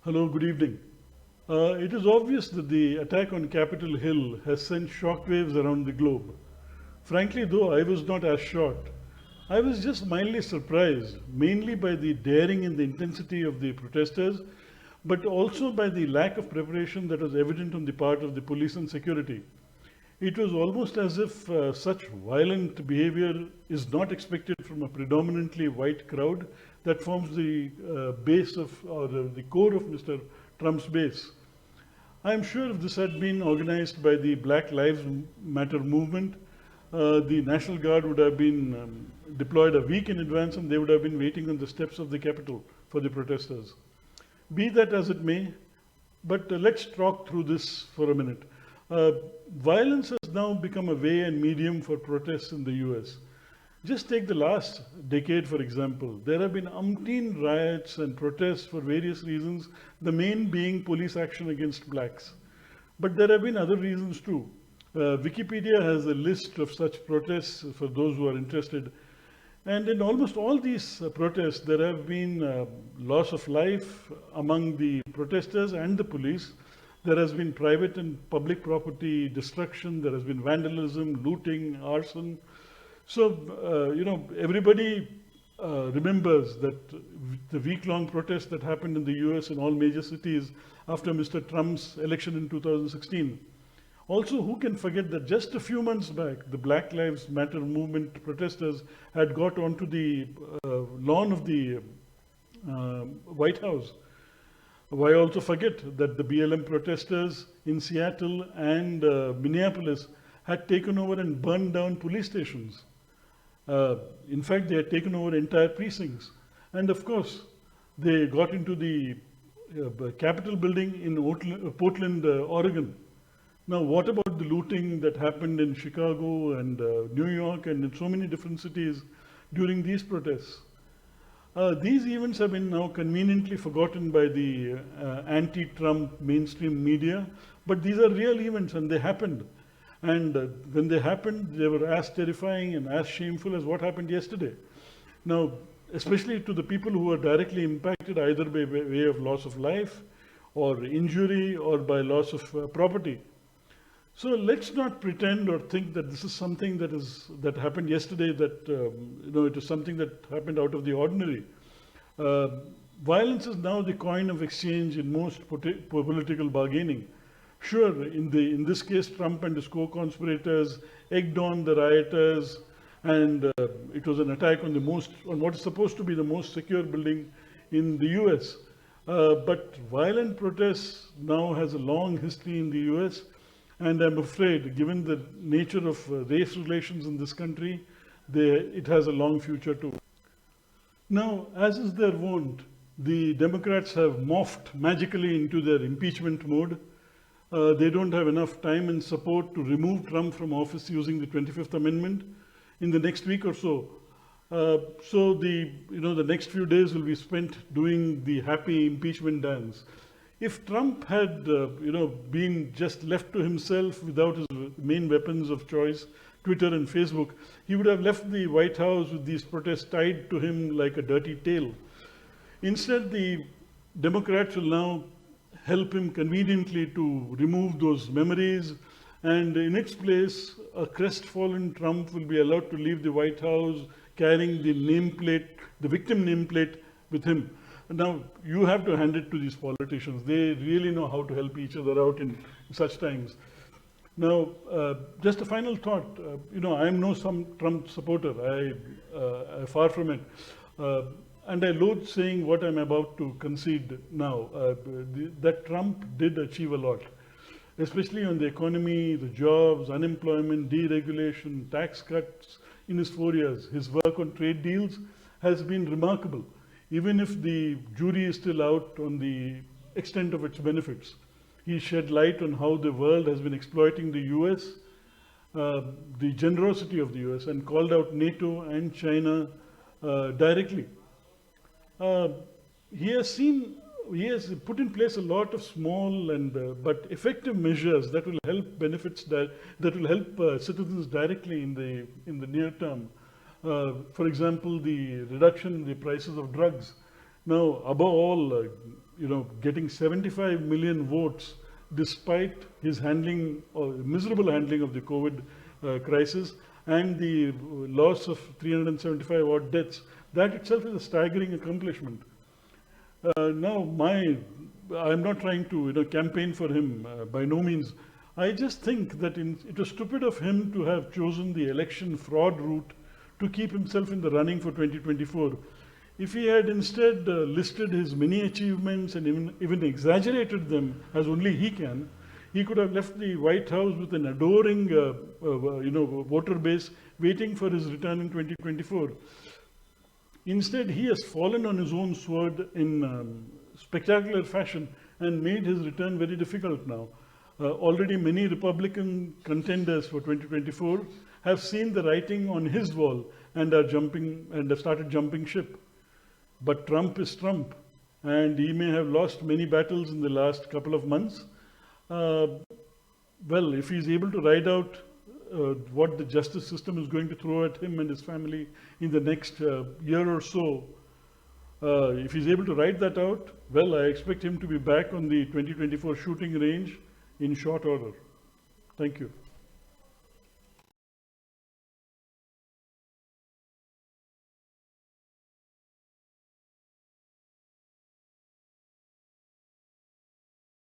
Hello, good evening. It is obvious that the attack on Capitol Hill has sent shockwaves around the globe. Frankly, though, I was not as shocked. I was just mildly surprised, mainly by the daring and the intensity of the protesters, but also by the lack of preparation that was evident on the part of the police and security. It was almost as if such violent behavior is not expected from a predominantly white crowd that forms the base of, or the core of Mr. Trump's base. I am sure if this had been organized by the Black Lives Matter movement, the National Guard would have been deployed a week in advance and they would have been waiting on the steps of the Capitol for the protesters. Be that as it may, but let's talk through this for a minute. Violence has now become a way and medium for protests in the US. Just take the last decade, for example. There have been umpteen riots and protests for various reasons, the main being police action against blacks. But there have been other reasons too. Wikipedia has a list of such protests for those who are interested. And in almost all these protests, there have been loss of life among the protesters and the police. There has been private and public property destruction. There has been vandalism, looting, arson. So, everybody remembers that the week-long protest that happened in the US in all major cities after Mr. Trump's election in 2016. Also, who can forget that just a few months back, the Black Lives Matter movement protesters had got onto the lawn of the White House. Why also forget that the BLM protesters in Seattle and Minneapolis had taken over and burned down police stations. In fact, they had taken over entire precincts. And of course, they got into the Capitol building in Portland, Oregon. Now, what about the looting that happened in Chicago and New York and in so many different cities during these protests? These events have been now conveniently forgotten by the anti-Trump mainstream media, but these are real events and they happened. And when they happened, they were as terrifying and as shameful as what happened yesterday. Now, especially to the people who were directly impacted either by way of loss of life or injury or by loss of property. So let's not pretend or think that this is something that happened yesterday, that it is something that happened out of the ordinary. Violence is now the coin of exchange in most political bargaining. Sure, in this case, Trump and his co-conspirators egged on the rioters, and it was an attack on what is supposed to be the most secure building in the US. But violent protests now has a long history in the US. And I'm afraid, given the nature of race relations in this country, it has a long future too. Now, as is their wont, the Democrats have morphed magically into their impeachment mode. They don't have enough time and support to remove Trump from office using the 25th Amendment in the next week or so. So the next few days will be spent doing the happy impeachment dance. If Trump had, been just left to himself without his main weapons of choice, Twitter and Facebook, he would have left the White House with these protests tied to him like a dirty tail. Instead, the Democrats will now help him conveniently to remove those memories, and in its place, a crestfallen Trump will be allowed to leave the White House carrying the nameplate, the victim nameplate with him. Now, you have to hand it to these politicians. They really know how to help each other out in such times. Now, just a final thought. I am no Trump supporter. I'm far from it. And I loathe saying what I'm about to concede now, that Trump did achieve a lot, especially on the economy, the jobs, unemployment, deregulation, tax cuts in his 4 years. His work on trade deals has been remarkable, even if the jury is still out on the extent of its benefits. He shed light on how the world has been exploiting the US, the generosity of the US, and called out NATO and China directly. He has put in place a lot of small but effective measures that will help citizens directly in the near term. For example, the reduction in the prices of drugs. Now, above all, getting 75 million votes despite his handling, or miserable handling of the COVID crisis and the loss of 375 odd deaths. That itself is a staggering accomplishment. Now, I'm not trying to campaign for him, by no means. I just think that it was stupid of him to have chosen the election fraud route to keep himself in the running for 2024. If he had instead listed his many achievements and even exaggerated them as only he can, he could have left the White House with an adoring voter base waiting for his return in 2024. Instead, he has fallen on his own sword in spectacular fashion and made his return very difficult now. Already many Republican contenders for 2024 have seen the writing on his wall and have started jumping ship. But Trump is Trump, and he may have lost many battles in the last couple of months. Well, if he's able to ride out what the justice system is going to throw at him and his family in the next year or so, if he's able to ride that out, well, I expect him to be back on the 2024 shooting range in short order. Thank you.